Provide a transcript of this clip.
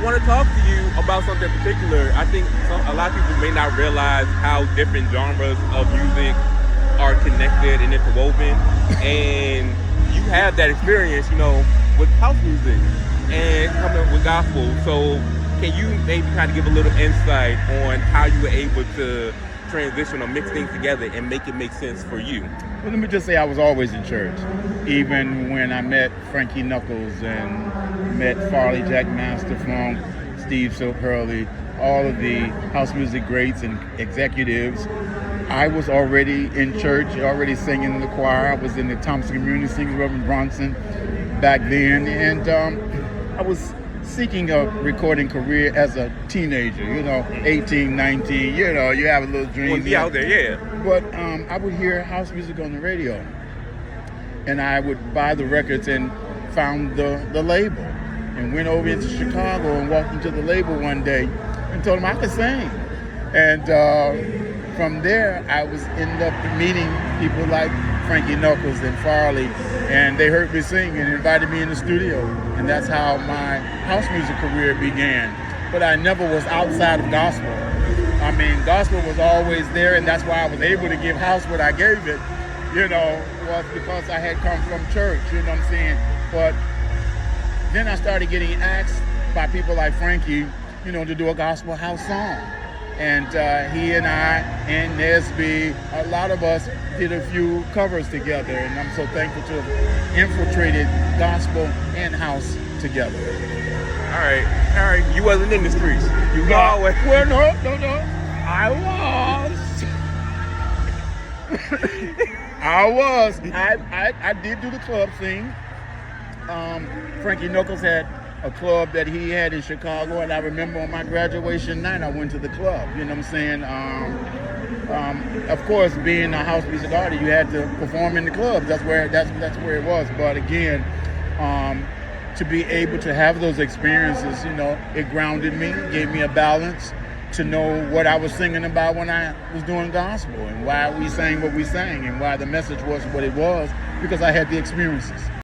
want to talk to you about something in particular. I think a lot of people may not realize how different genres of music are connected and interwoven, and you have that experience, with house music and coming with gospel. So can you maybe kind of give a little insight on how you were able to transition or mix things together and make it make sense for you? Well, let me just say I was always in church. Even when I met Frankie Knuckles and met Farley, Jackmaster, Funk, Steve Silk, Hurley, all of the house music greats and executives, I was already in church, already singing in the choir. I was in the Thompson Community Singers, Reverend Bronson back then, and I was seeking a recording career as a teenager, 18, 19, you have a little dream. You want to be out there, yeah. But I would hear house music on the radio, and I would buy the records and found the label, and went over into Chicago and walked into the label one day and told them I could sing. And from there, I ended up meeting people like Frankie Knuckles and Farley, and they heard me sing and invited me in the studio, and that's how my house music career began. But I never was outside of gospel. I mean, gospel was always there, and that's why I was able to give house what I gave it, was because I had come from church, you know what I'm saying? But then I started getting asked by people like Frankie, to do a gospel house song. And he and I and Nesby, a lot of us did a few covers together, and I'm so thankful to have infiltrated gospel and house together. All right. You wasn't in the streets. You go always. Well, no. I was. I did do the club scene. Frankie Knuckles had a club that he had in Chicago, and I remember on my graduation night I went to the club, you know what I'm saying? Of course, being a house music artist, you had to perform in the clubs. That's where it was. But again, to be able to have those experiences, it grounded me, gave me a balance to know what I was singing about when I was doing gospel, and why we sang what we sang, and why the message was what it was, because I had the experiences.